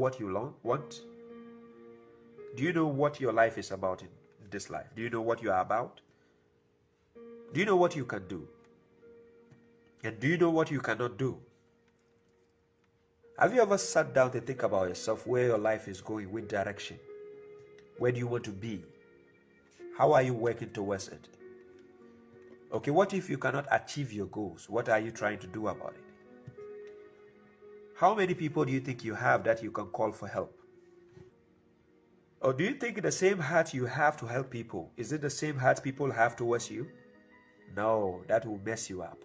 what you want? Do you know what your life is about in this life? Do you know what you are about? Do you know what you can do? And do you know what you cannot do? Have you ever sat down to think about yourself, where your life is going, which direction? Where do you want to be? How are you working towards it? Okay, what if you cannot achieve your goals? What are you trying to do about it? How many people do you think you have that you can call for help? Or do you think the same heart you have to help people, is it the same heart people have towards you? No, that will mess you up.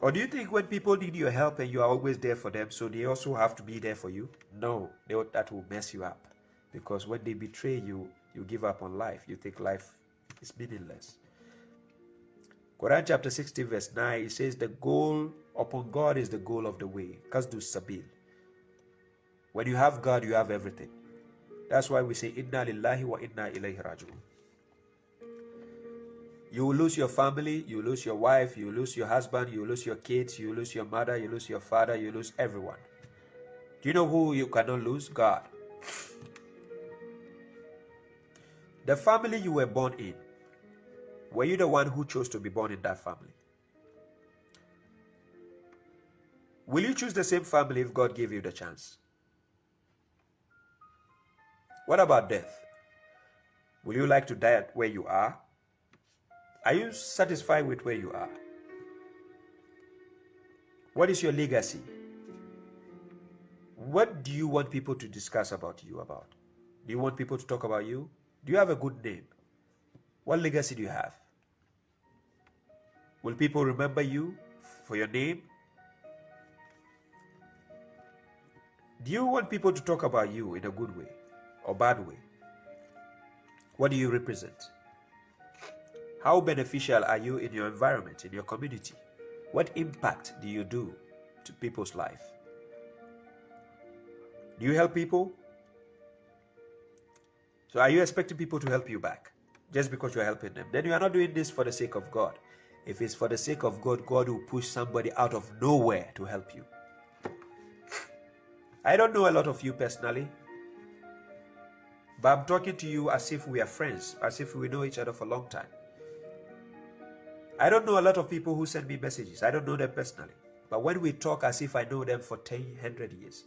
Or do you think when people need your help and you are always there for them, so they also have to be there for you? No, that will mess you up. Because when they betray you, you give up on life. You think life is meaningless. Quran chapter 60 verse 9, it says the goal upon God is the goal of the way. Qasdu sabil. When you have God, you have everything. That's why we say inna lillahi wa inna ilayhi raji'un. You will lose your family, you lose your wife, you lose your husband, you lose your kids, you lose your mother, you lose your father, you lose everyone. Do you know who you cannot lose? God. The family you were born in, were you the one who chose to be born in that family? Will you choose the same family if God gave you the chance? What about death? Will you like to die at where you are? Are you satisfied with where you are? What is your legacy? What do you want people to discuss about you about? Do you want people to talk about you? Do you have a good name? What legacy do you have? Will people remember you for your name? Do you want people to talk about you in a good way or bad way? What do you represent? How beneficial are you in your environment, in your community? What impact do you do to people's life? Do you help people? So are you expecting people to help you back just because you're helping them? Then you are not doing this for the sake of God. If it's for the sake of God, God will push somebody out of nowhere to help you. I don't know a lot of you personally, but I'm talking to you as if we are friends, as if we know each other for a long time. I don't know a lot of people who send me messages. I don't know them personally. But when we talk as if I know them for 10, 100 years.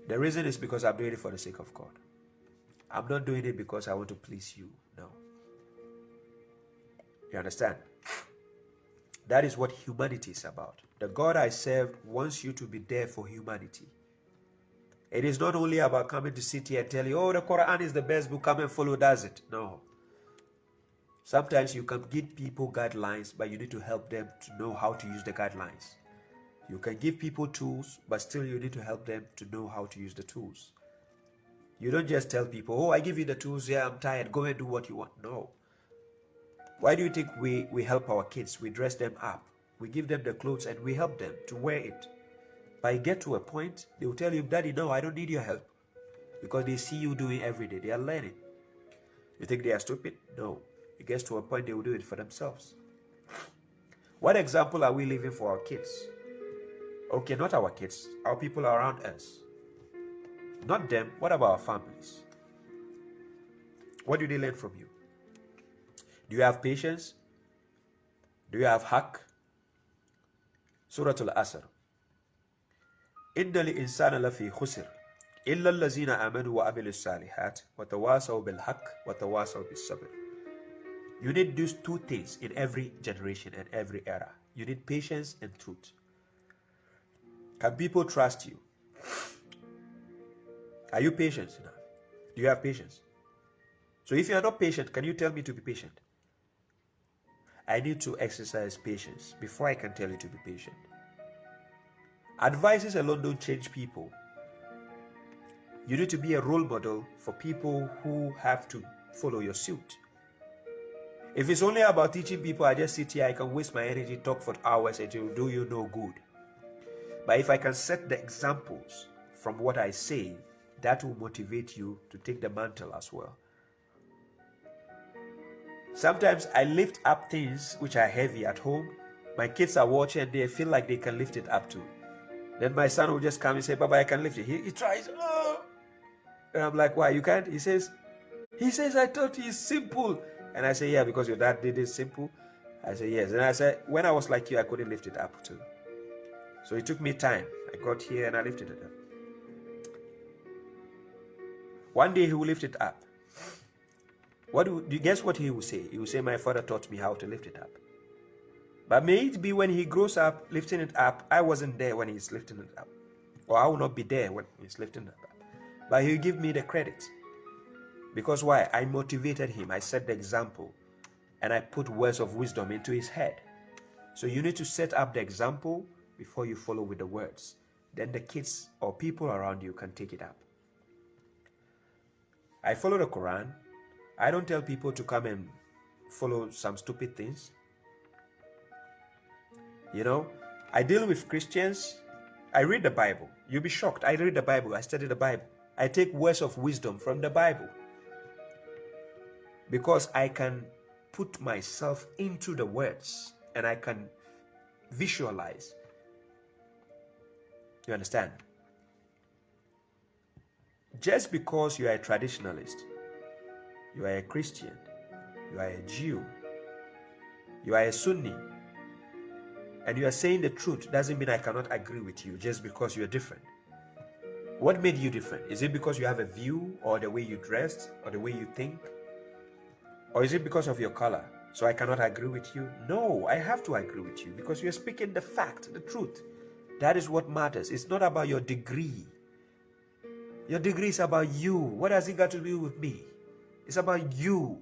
The reason is because I'm doing it for the sake of God. I'm not doing it because I want to please you. No. You understand? That is what humanity is about. The God I serve wants you to be there for humanity. It is not only about coming to sit here and tell you, oh, the Quran is the best book, come and follow, does it? No. Sometimes you can give people guidelines, but you need to help them to know how to use the guidelines. You can give people tools, but still you need to help them to know how to use the tools. You don't just tell people, oh, I give you the tools, yeah, I'm tired, go and do what you want. No. Why do you think we help our kids? We dress them up. We give them the clothes and we help them to wear it. But you get to a point, they will tell you, Daddy, no, I don't need your help. Because they see you doing every day. They are learning. You think they are stupid? No. It gets to a point they will do it for themselves. What example are we leaving for our kids? Okay, not our kids, our people around us. Not them, what about our families? What do they learn from you? Do you have patience? Do you have haq? Surah Al-Asr. Inna li-insana lafi khusr. Illa allazina amanu wa amilu salihat wa tawasaw bil haqq wa tawasaw bis sabr. You need these two things in every generation and every era. You need patience and truth. Can people trust you? Are you patient enough? Do you have patience? So if you are not patient, can you tell me to be patient? I need to exercise patience before I can tell you to be patient. Advices alone don't change people. You need to be a role model for people who have to follow your suit. If it's only about teaching people, I just sit here, I can waste my energy, talk for hours, and it will do you no good. But if I can set the examples from what I say, that will motivate you to take the mantle as well. Sometimes I lift up things which are heavy at home. My kids are watching and they feel like they can lift it up too. Then my son will just come and say, Baba, I can lift it. He tries. Oh. And I'm like, why, you can't? He says, I thought it's simple. And I say, yeah, because your dad did it simple. I say, yes. And I said, when I was like you, I couldn't lift it up too. So it took me time. I got here and I lifted it up. One day he will lift it up. Do you guess what he will say? He will say, my father taught me how to lift it up. But may it be when he grows up, lifting it up, I wasn't there when he's lifting it up. Or I will not be there when he's lifting it up. But he'll give me the credit. Because why? I motivated him. I set the example. And I put words of wisdom into his head. So you need to set up the example before you follow with the words. Then the kids or people around you can take it up. I follow the Quran. I don't tell people to come and follow some stupid things. You know, I deal with Christians. I read the Bible. You'll be shocked. I read the Bible. I study the Bible. I take words of wisdom from the Bible. Because I can put myself into the words and I can visualize. You understand? Just because you are a traditionalist, you are a Christian, you are a Jew, you are a Sunni, and you are saying the truth, doesn't mean I cannot agree with you just because you are different. What made you different? Is it because you have a view, or the way you dressed, or the way you think? Or is it because of your color? So I cannot agree with you? No, I have to agree with you because you are speaking the fact, the truth. That is what matters. It's not about your degree. Your degree is about you. What has it got to do with me? It's about you.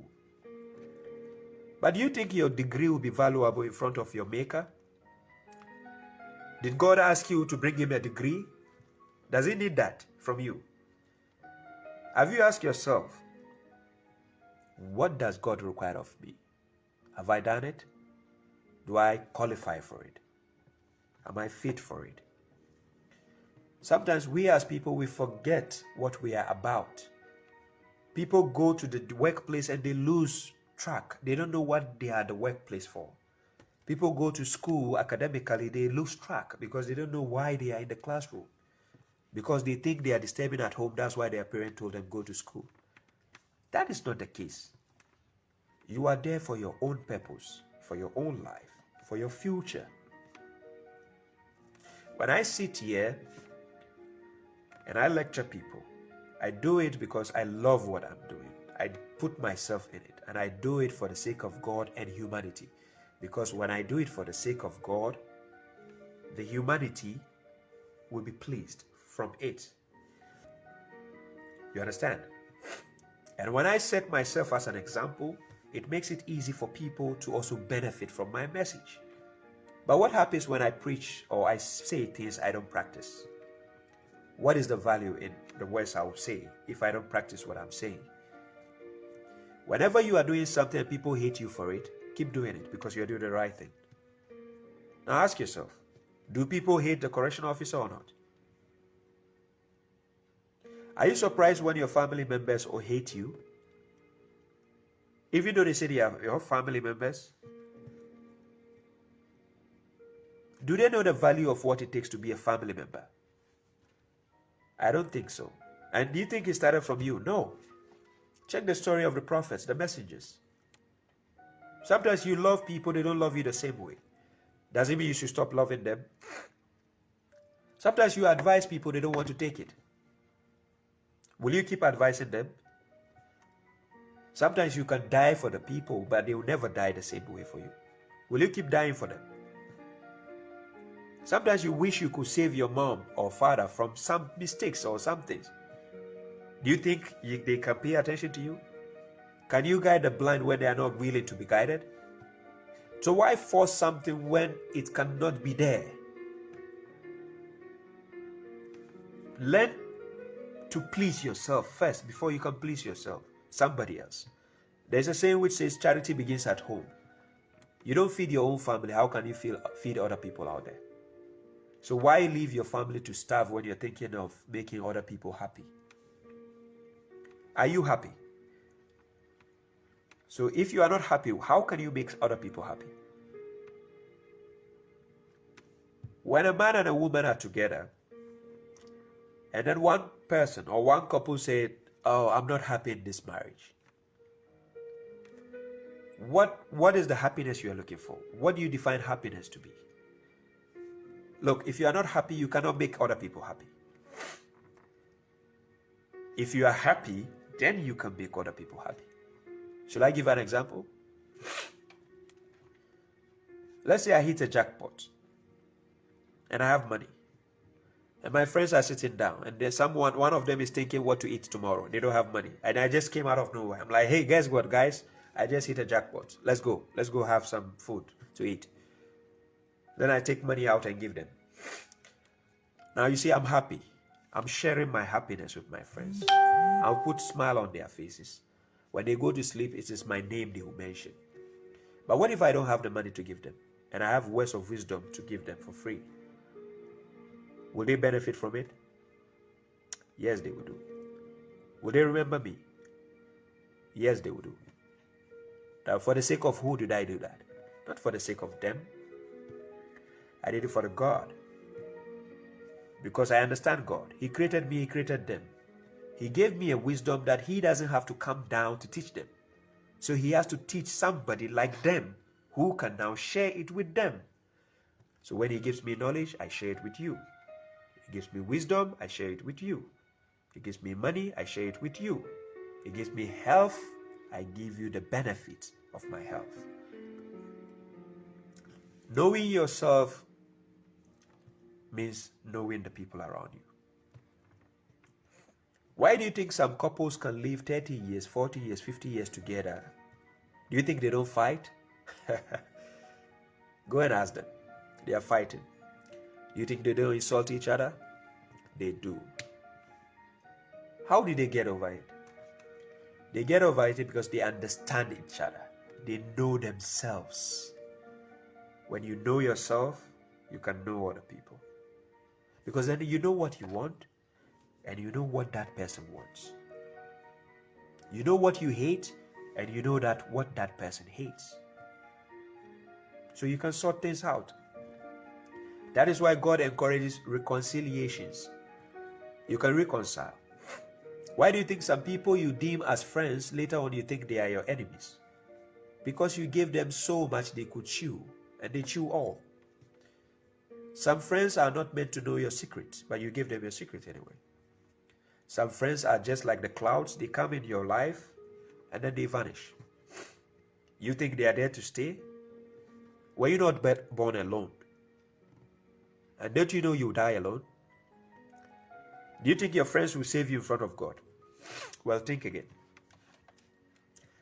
But do you think your degree will be valuable in front of your maker? Did God ask you to bring him a degree? Does he need that from you? Have you asked yourself, what does God require of me? Have I done it? Do I qualify for it? Am I fit for it? Sometimes we as people, we forget what we are about. People go to the workplace and they lose track. They don't know what they are at the workplace for. People go to school academically, they lose track because they don't know why they are in the classroom. Because they think they are disturbing at home, that's why their parent told them go to school. That is not the case. You are there for your own purpose, for your own life, for your future. When I sit here and I lecture people, I do it because I love what I'm doing. I put myself in it, and I do it for the sake of God and humanity. Because when I do it for the sake of God, the humanity will be pleased from it. You understand? And when I set myself as an example, it makes it easy for people to also benefit from my message. But what happens when I preach or I say things I don't practice? What is the value in the words I will say if I don't practice what I'm saying? Whenever you are doing something and people hate you for it, keep doing it because you're doing the right thing. Now ask yourself, do people hate the correctional officer or not? Are you surprised when your family members or hate you? Even though they say they are your family members, do they know the value of what it takes to be a family member? I don't think so. And do you think it started from you? No. Check the story of the prophets, the messengers. Sometimes you love people, they don't love you the same way. Doesn't mean you should stop loving them. Sometimes you advise people, they don't want to take it. Will you keep advising them? Sometimes you can die for the people, but they will never die the same way for you. Will you keep dying for them? Sometimes you wish you could save your mom or father from some mistakes or some things. Do you think they can pay attention to you? Can you guide the blind when they are not willing to be guided? So why force something when it cannot be there? Learn to please yourself first before you can please yourself, somebody else. There's a saying which says charity begins at home. You don't feed your own family, how can you feed other people out there? So why leave your family to starve when you're thinking of making other people happy? Are you happy? So if you are not happy, how can you make other people happy? When a man and a woman are together, and then one person or one couple said, oh, I'm not happy in this marriage. What is the happiness you are looking for? What do you define happiness to be? Look, if you are not happy, you cannot make other people happy. If you are happy, then you can make other people happy. Should I give an example? Let's say I hit a jackpot and I have money. And my friends are sitting down and there's one of them is thinking what to eat tomorrow. They don't have money. And I just came out of nowhere. I'm like, hey, guess what, guys? I just hit a jackpot. Let's go. Let's go have some food to eat. Then I take money out and give them. Now you see, I'm happy. I'm sharing my happiness with my friends. I'll put a smile on their faces. When they go to sleep, it is my name they will mention. But what if I don't have the money to give them? And I have words of wisdom to give them for free? Will they benefit from it? Yes, they will do. Will they remember me? Yes, they will do. Now, for the sake of who did I do that? Not for the sake of them. I did it for the God. Because I understand God. He created me, He created them. He gave me a wisdom that He doesn't have to come down to teach them. So He has to teach somebody like them who can now share it with them. So when He gives me knowledge, I share it with you. He gives me wisdom, I share it with you. He gives me money, I share it with you. He gives me health, I give you the benefit of my health. Knowing yourself means knowing the people around you. Why do you think some couples can live 30 years, 40 years, 50 years together? Do you think they don't fight? Go and ask them. They are fighting. Do you think they don't insult each other? They do. How did they get over it? They get over it because they understand each other. They know themselves. When you know yourself, you can know other people. Because then you know what you want, and you know what that person wants. You know what you hate, and you know that what that person hates. So you can sort things out. That is why God encourages reconciliations. You can reconcile. Why do you think some people you deem as friends, later on you think they are your enemies? Because you gave them so much they could chew, and they chew all. Some friends are not meant to know your secret, but you give them your secret anyway. Some friends are just like the clouds. They come in your life and then they vanish. You think they are there to stay? Were you not born alone? And don't you know you die alone? Do you think your friends will save you in front of God? Well, think again.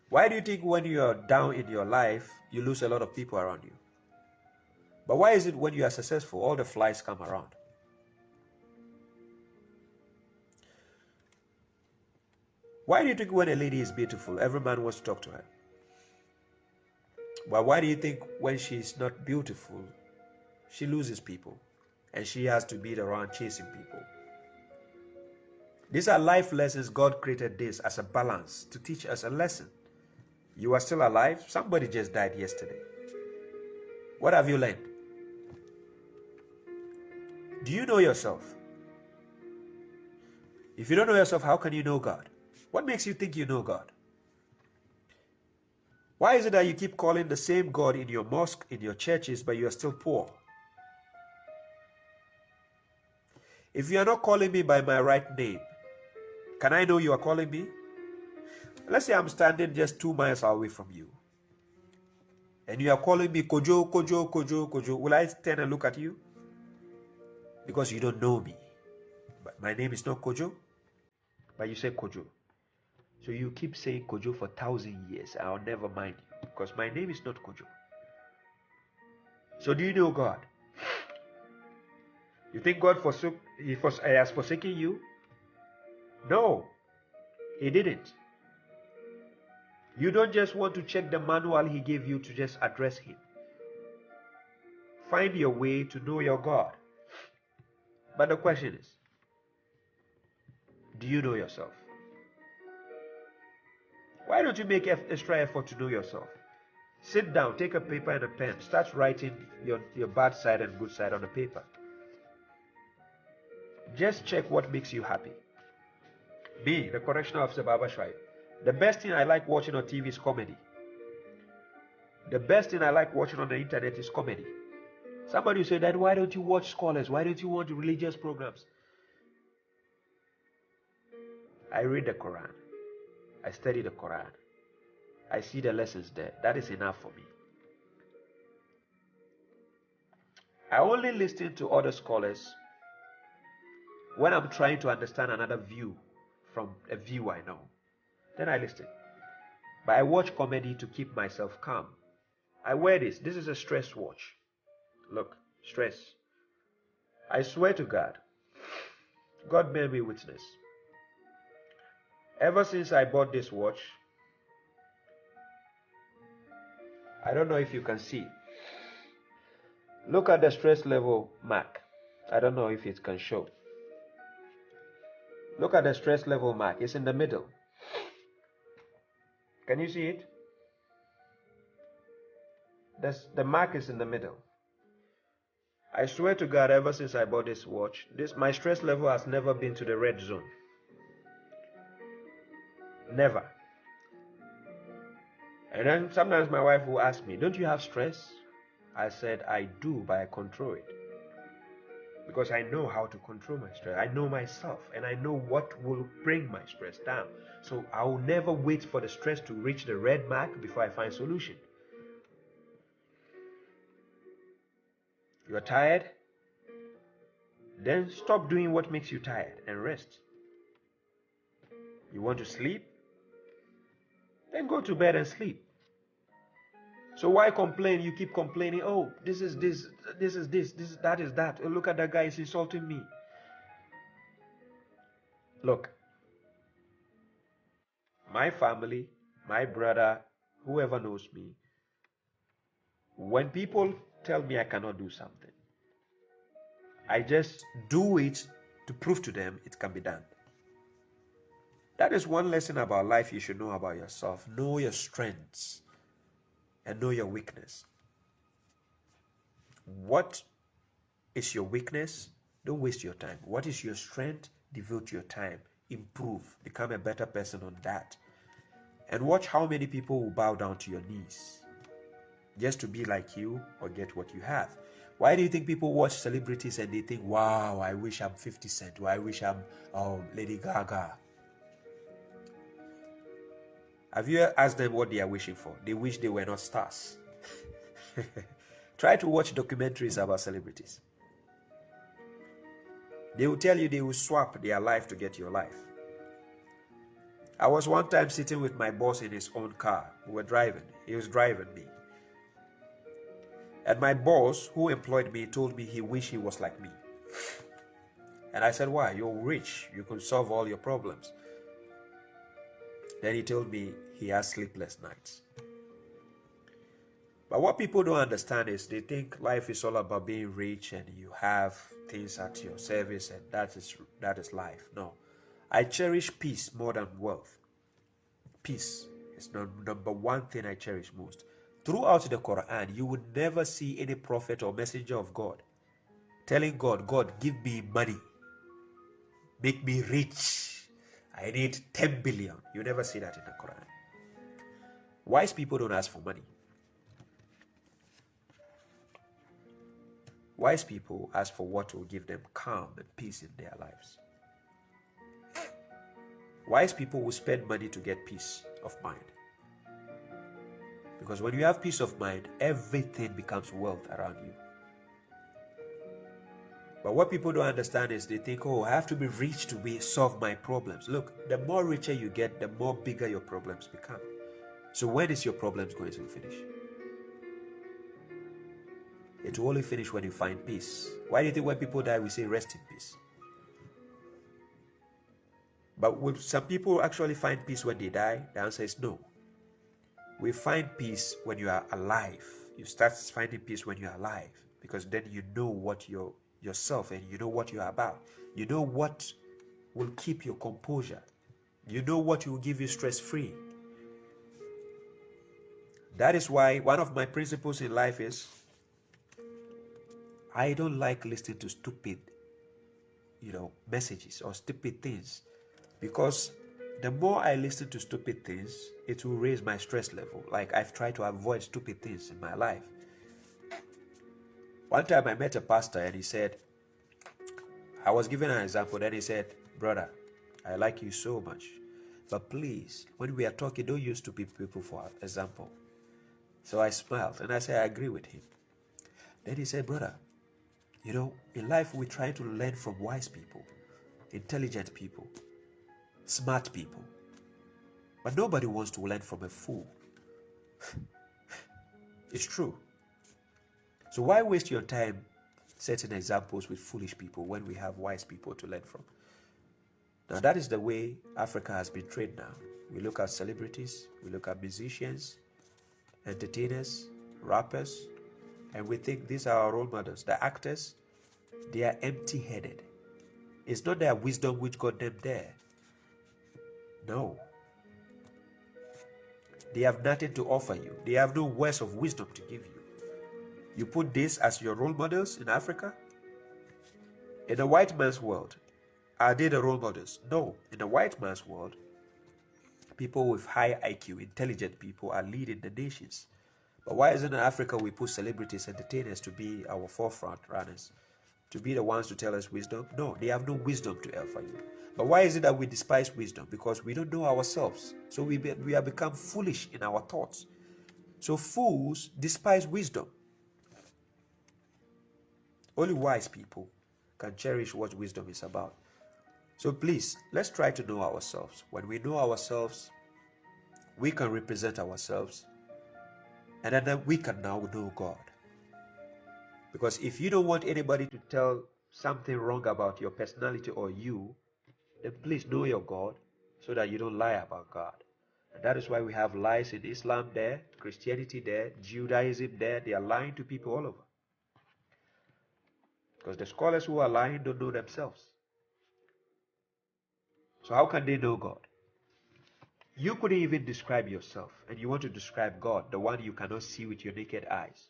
Why do you think when you are down in your life, you lose a lot of people around you? But why is it when you are successful, all the flies come around? Why do you think when a lady is beautiful, every man wants to talk to her? But why do you think when she's not beautiful, she loses people and she has to be around chasing people? These are life lessons. God created this as a balance to teach us a lesson. You are still alive. Somebody just died yesterday. What have you learned? Do you know yourself? If you don't know yourself, how can you know God? What makes you think you know God? Why is it that you keep calling the same God in your mosque, in your churches, but you are still poor? If you are not calling me by my right name, can I know you are calling me? Let's say I'm standing just 2 miles away from you, and you are calling me Kojo, Kojo, Kojo, Kojo. Will I turn and look at you? Because you don't know me. But my name is not Kojo, but you say Kojo. So you keep saying Kojo for 1,000 years. I'll never mind you because my name is not Kojo. So do you know God? You think God has forsaken you? No, He didn't. You don't just want to check the manual He gave you to just address Him. Find your way to know your God. But the question is, do you know yourself? Why don't you make extra effort to know yourself? Sit down, take a paper and a pen, start writing your bad side and good side on the paper. Just check what makes you happy. Me, the correctional officer, babashuaib. The best thing I like watching on TV is comedy. The best thing I like watching on the internet is comedy. Somebody will say that, why don't you watch scholars? Why don't you watch religious programs? I read the Quran. I study the Quran. I see the lessons there. That is enough for me. I only listen to other scholars when I'm trying to understand another view from a view I know. Then I listen. But I watch comedy to keep myself calm. I wear this. This is a stress watch. Look, stress. I swear to God, God bear me witness. Ever since I bought this watch, I don't know if you can see. Look at the stress level mark. I don't know if it can show. Look at the stress level mark. It's in the middle. Can you see it? The mark is in the middle. I swear to God, ever since I bought this watch, my stress level has never been to the red zone. Never. And then sometimes my wife will ask me, don't you have stress? I said, I do, but I control it. Because I know how to control my stress. I know myself, and I know what will bring my stress down. So I will never wait for the stress to reach the red mark before I find solution. You're tired? Then stop doing what makes you tired and rest. You want to sleep? Then go to bed and sleep. So why complain? You keep complaining, oh, this is this, this is this, that is that. Oh, look at that guy, he's insulting me. Look, my family, my brother, whoever knows me, when people tell me I cannot do something, I just do it to prove to them it can be done. That is one lesson about life you should know about yourself. Know your strengths and know your weakness. What is your weakness? Don't waste your time. What is your strength? Devote your time. Improve. Become a better person on that. And watch how many people will bow down to your knees just to be like you or get what you have. Why do you think people watch celebrities and they think, wow, I wish I'm 50 Cent, or I wish I'm Lady Gaga? Have you asked them what they are wishing for? They wish they were not stars. Try to watch documentaries about celebrities. They will tell you they will swap their life to get your life. I was one time sitting with my boss in his own car. We were driving. He was driving me. And my boss, who employed me, told me he wished he was like me. And I said, why? You're rich. You can solve all your problems. Then he told me he has sleepless nights. But what people don't understand is they think life is all about being rich and you have things at your service and that is life. No. I cherish peace more than wealth. Peace is the number one thing I cherish most. Throughout the Quran, you would never see any prophet or messenger of God telling God, God, give me money. Make me rich. I need 10 billion. You never see that in the Quran. Wise people don't ask for money. Wise people ask for what will give them calm and peace in their lives. Wise people will spend money to get peace of mind. Because when you have peace of mind, everything becomes wealth around you. But what people don't understand is they think, oh, I have to be rich to solve my problems. Look, the more richer you get, the more bigger your problems become. So when is your problems going to finish? It will only finish when you find peace. Why do you think when people die, we say rest in peace? But will some people actually find peace when they die? The answer is no. We find peace when you are alive. You start finding peace when you are alive, because then you know what yourself and you know what you are about. You know what will keep your composure. You know what will give you stress-free. That is why one of my principles in life is I don't like listening to stupid messages or stupid things, because the more I listen to stupid things, it will raise my stress level. Like, I've tried to avoid stupid things in my life. One time I met a pastor and he said, I was giving an example, then he said, brother, I like you so much, but please, when we are talking, don't use stupid people for example. So I smiled and I said, I agree with him. Then he said, brother, in life we try to learn from wise people, intelligent people, smart people, but nobody wants to learn from a fool. It's true. So why waste your time setting examples with foolish people when we have wise people to learn from? Now that is the way Africa has been trained now. We look at celebrities, we look at musicians, entertainers, rappers, and we think these are our role models. The actors, they are empty-headed. It's not their wisdom which got them there. No. They have nothing to offer you. They have no words of wisdom to give you. You put this as your role models in Africa? In the white man's world, are they the role models? No. In the white man's world, people with high IQ, intelligent people are leading the nations. But why isn't in Africa we put celebrities, entertainers to be our forefront runners, to be the ones to tell us wisdom? No, they have no wisdom to offer you. But why is it that we despise wisdom? Because we don't know ourselves. So we have become foolish in our thoughts. So fools despise wisdom. Only wise people can cherish what wisdom is about. So please, let's try to know ourselves. When we know ourselves, we can represent ourselves, and then we can now know God. Because if you don't want anybody to tell something wrong about your personality or you, then please know your God so that you don't lie about God. And that is why we have lies in Islam there, Christianity there, Judaism there. They are lying to people all over. Because the scholars who are lying don't know themselves. So how can they know God? You couldn't even describe yourself, and you want to describe God, the one you cannot see with your naked eyes.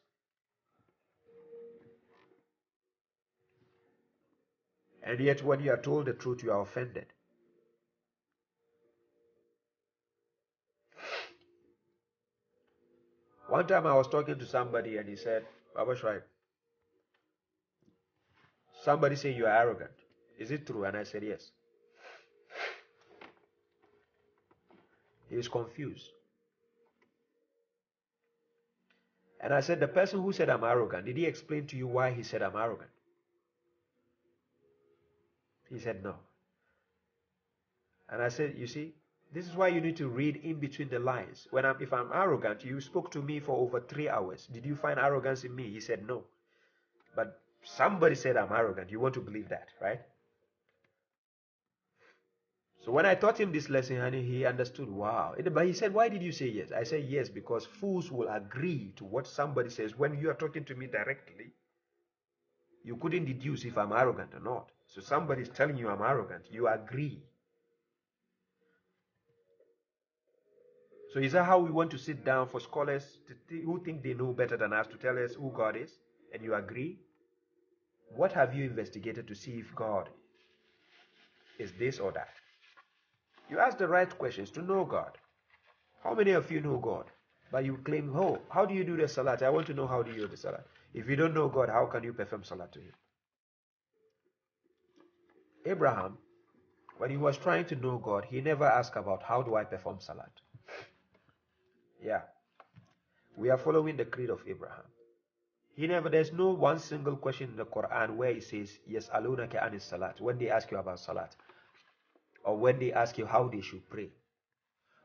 And yet when you are told the truth, you are offended. One time I was talking to somebody and he said, babashuaib, somebody say you are arrogant. Is it true? And I said yes. He is confused. And I said, the person who said I'm arrogant, did he explain to you why he said I'm arrogant? He said no. And I said, you see, this is why you need to read in between the lines. If I'm arrogant, you spoke to me for over 3 hours. Did you find arrogance in me? He said no. But somebody said I'm arrogant. You want to believe that, right? So when I taught him this lesson, honey, he understood, wow. But he said, why did you say yes? I said yes, because fools will agree to what somebody says. When you are talking to me directly, you couldn't deduce if I'm arrogant or not. So somebody is telling you I'm arrogant. You agree. So is that how we want to sit down for scholars who think they know better than us to tell us who God is? And you agree? What have you investigated to see if God is this or that? You ask the right questions to know God. How many of you know God? But you claim, oh, how do you do the salat? I want to know how do you do the salat. If you don't know God, how can you perform salat to him? Abraham, when he was trying to know God, he never asked about how do I perform salat. Yeah. We are following the creed of Abraham. There's no one single question in the Quran where it says, yes, alunaka anis salat, when they ask you about salat, or when they ask you how they should pray.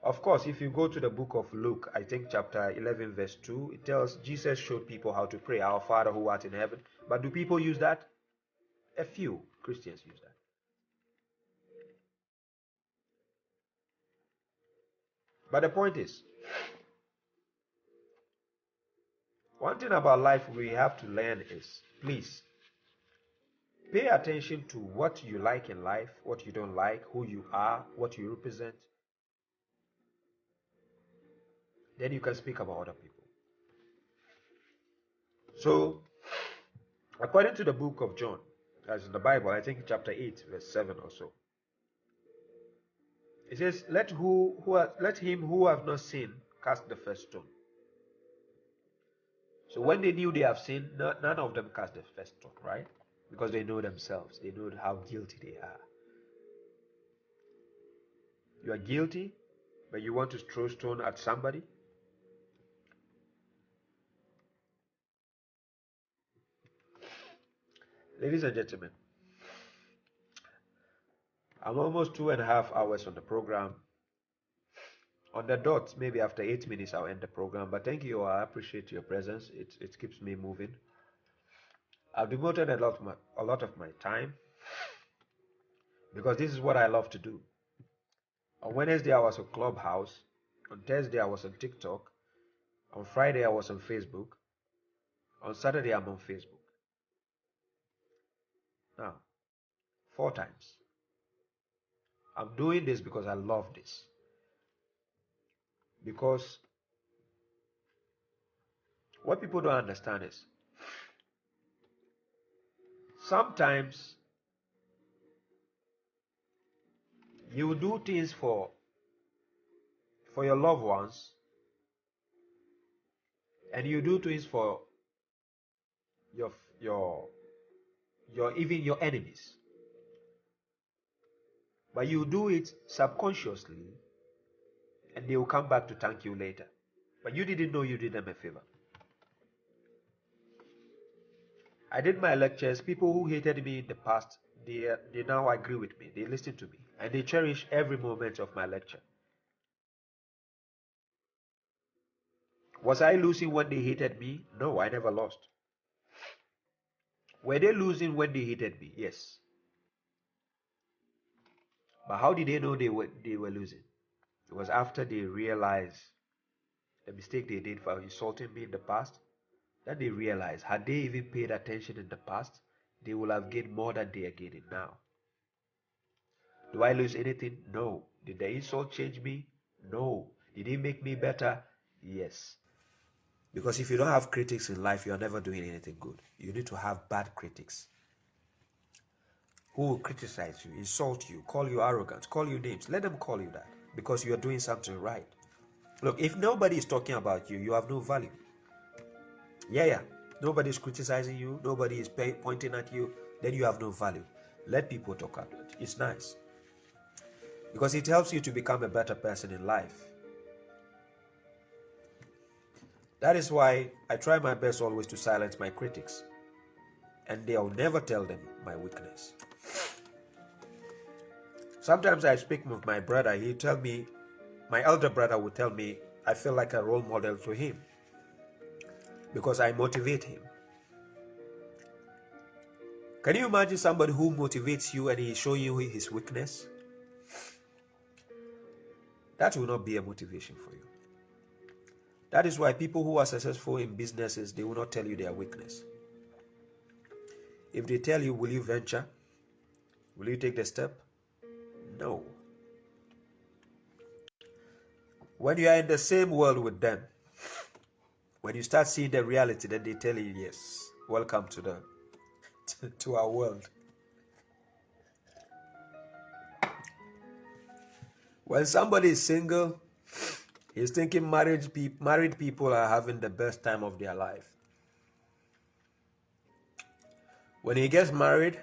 Of course, if you go to the book of Luke, I think chapter 11, verse 2, it tells Jesus showed people how to pray, our Father who art in heaven. But do people use that? A few Christians use that. But the point is, one thing about life we have to learn is, please, pay attention to what you like in life, what you don't like, who you are, what you represent. Then you can speak about other people. So, according to the book of John, That's in the Bible, I think chapter 8, verse 7 or so. It says, let him who have not sinned cast the first stone. So when they knew they have sinned, none of them cast the first stone, right? Because they know themselves. They know how guilty they are. You are guilty, but you want to throw stone at somebody? Ladies and gentlemen, I'm almost 2.5 hours on the program. On the dot, maybe after 8 minutes, I'll end the program. But thank you. I appreciate your presence. It keeps me moving. I've devoted a lot of my time because this is what I love to do. On Wednesday, I was on Clubhouse. On Thursday, I was on TikTok. On Friday, I was on Facebook. On Saturday, I'm on Facebook. Now, 4 times. I'm doing this because I love this. Because what people don't understand is sometimes you do things for your loved ones, and you do things for your even your enemies, but you do it subconsciously, and they will come back to thank you later, but you didn't know you did them a favor. I did my lectures. People who hated me in the past, they now agree with me. They listen to me, and they cherish every moment of my lecture. Was I losing when they hated me? No, I never lost. Were they losing when they hated me? Yes. But how did they know they were losing? It was after they realized the mistake they did for insulting me in the past, that they realized had they even paid attention in the past, they would have gained more than they are gaining now. Do I lose anything? No. Did the insult change me? No. Did it make me better? Yes. Because if you don't have critics in life, you're never doing anything good. You need to have bad critics who will criticize you, insult you, call you arrogant, call you names. Let them call you that because you are doing something right. Look, if nobody is talking about you, you have no value. Yeah. Nobody is criticizing you. Nobody is pointing at you. Then you have no value. Let people talk about it. It's nice because it helps you to become a better person in life. That is why I try my best always to silence my critics, and they'll never tell them my weakness. Sometimes I speak with my brother. He tell me, my elder brother would tell me, I feel like a role model to him because I motivate him. Can you imagine somebody who motivates you and he's showing you his weakness? That will not be a motivation for you. That is why people who are successful in businesses, they will not tell you their weakness. If they tell you, will you venture? Will you take the step? No. When you are in the same world with them, when you start seeing the reality, then they tell you, yes, welcome to our world. When somebody is single, he's thinking married people are having the best time of their life. When he gets married,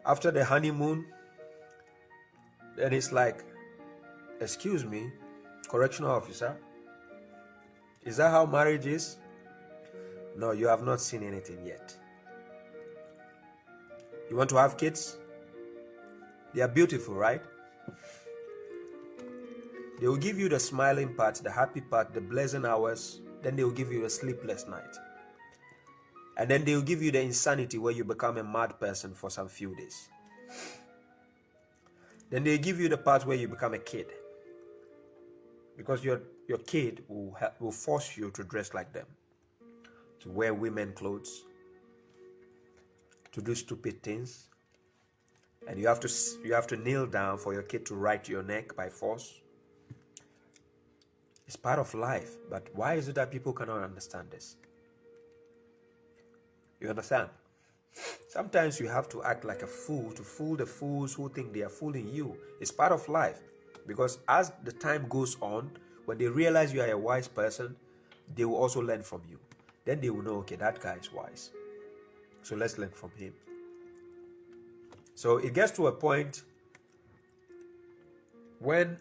after the honeymoon, then it's like, excuse me, correctional officer, is that how marriage is? No, you have not seen anything yet. You want to have kids? They are beautiful, right? They will give you the smiling part, the happy part, the blessing hours. Then they will give you a sleepless night. And then they will give you the insanity where you become a mad person for some few days. Then they give you the part where you become a kid. Because your kid will force you to dress like them, to wear women clothes, to do stupid things. And you have to kneel down for your kid to write your neck by force. It's part of life. But why is it that people cannot understand this? You understand? Sometimes you have to act like a fool to fool the fools who think they are fooling you. It's part of life. Because as the time goes on, when they realize you are a wise person, they will also learn from you. Then they will know, okay, that guy is wise. So let's learn from him. So it gets to a point when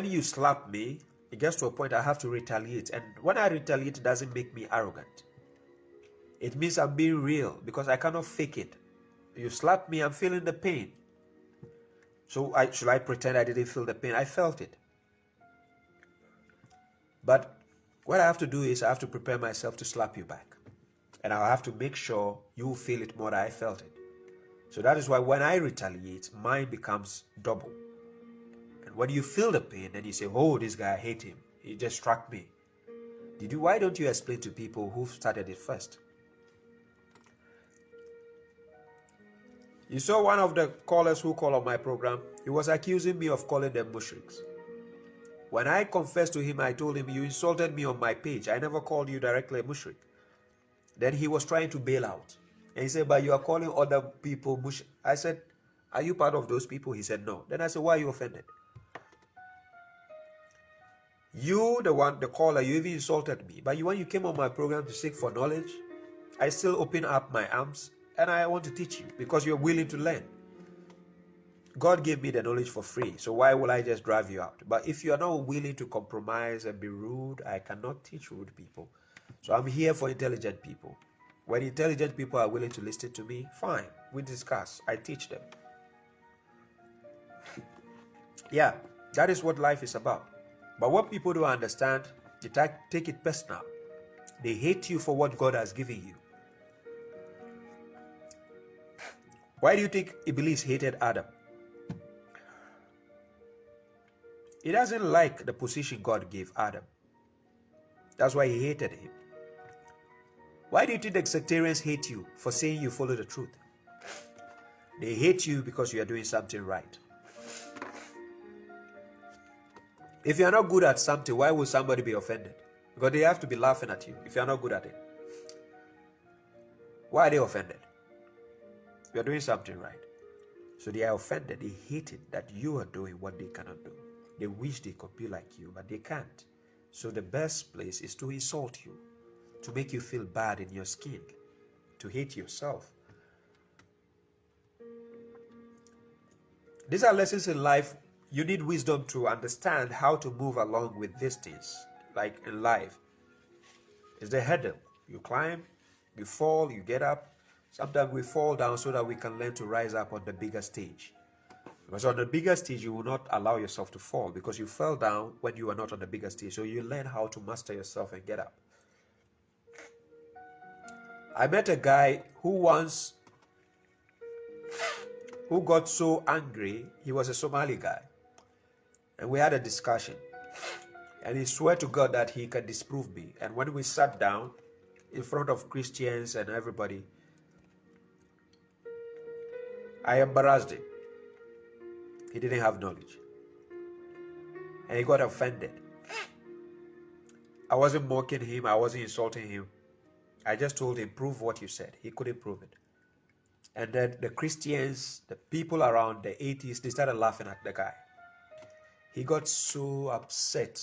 you slap me, it gets to a point I have to retaliate. And when I retaliate, it doesn't make me arrogant. It means I'm being real because I cannot fake it. You slap me, I'm feeling the pain. So should I pretend I didn't feel the pain? I felt it. But what I have to do is I have to prepare myself to slap you back. And I'll have to make sure you feel it more than I felt it. So that is why when I retaliate, mine becomes double. And when you feel the pain, then you say, oh, this guy, I hate him. He just struck me. Why don't you explain to people who started it first? You saw one of the callers who called on my program. He was accusing me of calling them mushriks. When I confessed to him, I told him, you insulted me on my page. I never called you directly a mushrik. Then he was trying to bail out. And he said, but you are calling other people mushrik. I said, are you part of those people? He said, no. Then I said, why are you offended? You, the caller, you even insulted me. But when you came on my program to seek for knowledge, I still open up my arms and I want to teach you because you're willing to learn. God gave me the knowledge for free, so why will I just drive you out? But if you are not willing to compromise and be rude, I cannot teach rude people. So I'm here for intelligent people. When intelligent people are willing to listen to me, fine, we discuss. I teach them. Yeah, that is what life is about. But what people don't understand, they take it personal. They hate you for what God has given you. Why do you think Iblis hated Adam? He doesn't like the position God gave Adam. That's why he hated him. Why do you think the sectarians hate you for saying you follow the truth? They hate you because you are doing something right. If you are not good at something, why would somebody be offended? Because they have to be laughing at you if you are not good at it. Why are they offended? You are doing something right. So they are offended. They hate it that you are doing what they cannot do. They wish they could be like you, but they can't. So the best place is to insult you, to make you feel bad in your skin, to hate yourself. These are lessons in life. You need wisdom to understand how to move along with these things, like in life. It's the hurdle. You climb, you fall, you get up. Sometimes we fall down so that we can learn to rise up on the bigger stage. Because on the bigger stage, you will not allow yourself to fall because you fell down when you were not on the bigger stage. So you learn how to master yourself and get up. I met a guy who got so angry. He was a Somali guy. And we had a discussion. And he swore to God that he can disprove me. And when we sat down in front of Christians and everybody, I embarrassed him. He didn't have knowledge. And he got offended. I wasn't mocking him. I wasn't insulting him. I just told him, prove what you said. He couldn't prove it. And then the Christians, the people around, the atheists, they started laughing at the guy. He got so upset.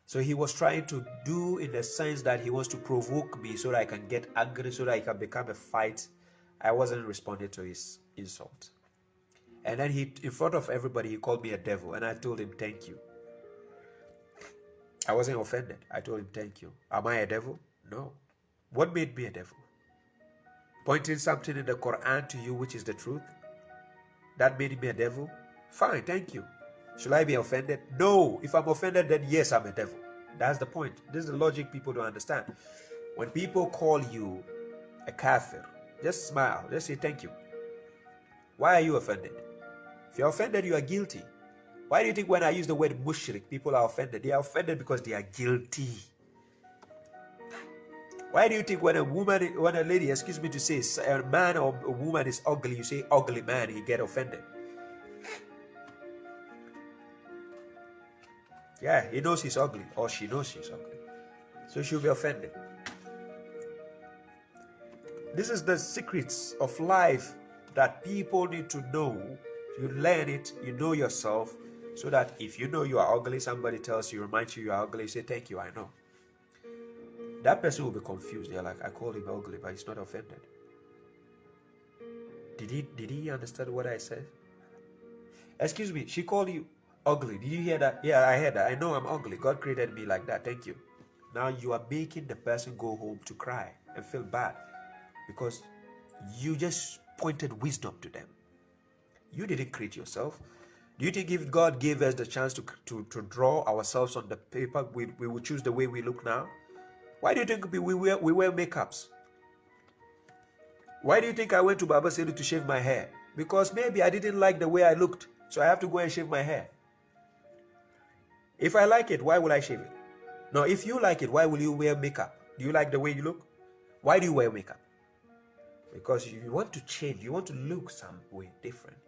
So he was trying to do in the sense that he wants to provoke me so that I can get angry, so that it can become a fight. I wasn't responding to his insult. And then in front of everybody, he called me a devil. And I told him, thank you. I wasn't offended. I told him, thank you. Am I a devil? No. What made me a devil? Pointing something in the Quran to you, which is the truth? That made me a devil? Fine, thank you. Should I be offended? No. If I'm offended, then yes, I'm a devil. That's the point. This is the logic people don't understand. When people call you a kafir, just smile. Just say thank you. Why are you offended? If you're offended, you are guilty. Why do you think when I use the word mushrik, people are offended? They are offended because they are guilty. Why do you think when a lady, excuse me to say, a man or a woman is ugly, you say ugly man, you get offended? Yeah, he knows he's ugly, or she knows she's ugly. So she'll be offended. This is the secrets of life that people need to know. You learn it, you know yourself, so that if you know you are ugly, somebody tells you, reminds you are ugly, you say, thank you, I know. That person will be confused. They're like, I called him ugly, but he's not offended. Did he understand what I said? Excuse me, she called you ugly. Did you hear that? Yeah, I heard that. I know I'm ugly. God created me like that. Thank you. Now you are making the person go home to cry and feel bad because you just pointed wisdom to them. You didn't create yourself. Do you think if God gave us the chance to draw ourselves on the paper, we would choose the way we look now? Why do you think we wear makeups? Why do you think I went to babashuaib to shave my hair? Because maybe I didn't like the way I looked, so I have to go and shave my hair. If I like it, why will I shave it? Now, if you like it, why will you wear makeup? Do you like the way you look? Why do you wear makeup? Because you want to change, you want to look some way different.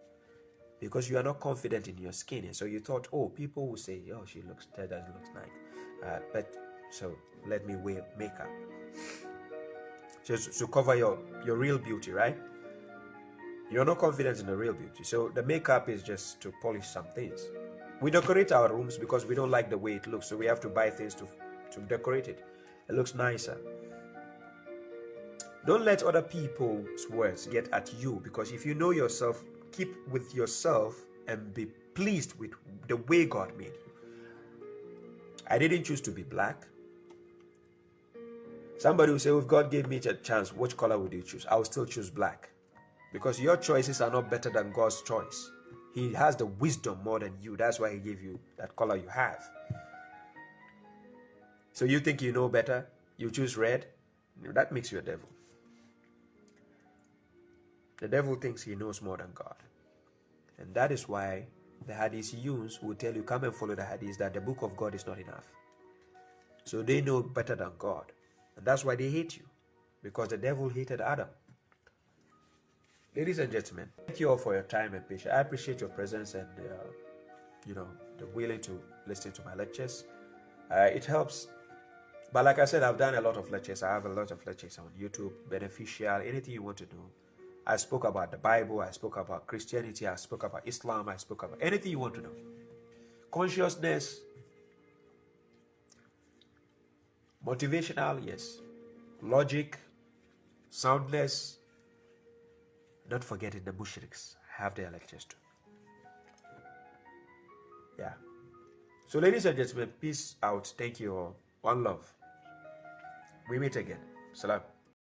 Because you are not confident in your skin. And so you thought, oh, people will say, oh, she looks dead, that looks nice. So let me wear makeup. Just to cover your real beauty, right? You're not confident in the real beauty. So the makeup is just to polish some things. We decorate our rooms because we don't like the way it looks. So we have to buy things to decorate it. It looks nicer. Don't let other people's words get at you, because if you know yourself, keep with yourself and be pleased with the way God made you. I didn't choose to be black. Somebody will say, if God gave me a chance, which color would you choose? I will still choose black. Because your choices are not better than God's choice. He has the wisdom more than you. That's why he gave you that color you have. So you think you know better? You choose red? That makes you a devil. The devil thinks he knows more than God. And that is why the hadithiyuns will tell you, come and follow the hadith, that the book of God is not enough. So they know better than God. And that's why they hate you. Because the devil hated Adam. Ladies and gentlemen, thank you all for your time and patience. I appreciate your presence and the willing to listen to my lectures. It helps. But like I said, I've done a lot of lectures. I have a lot of lectures on YouTube, beneficial, anything you want to know. I spoke about the Bible. I spoke about Christianity. I spoke about Islam. I spoke about anything you want to know. Consciousness, motivational, yes. Logic, soundness. Not forgetting the mushriks have their lectures too. Yeah. So ladies and gentlemen, peace out. Thank you all. One love. We meet again. Salam.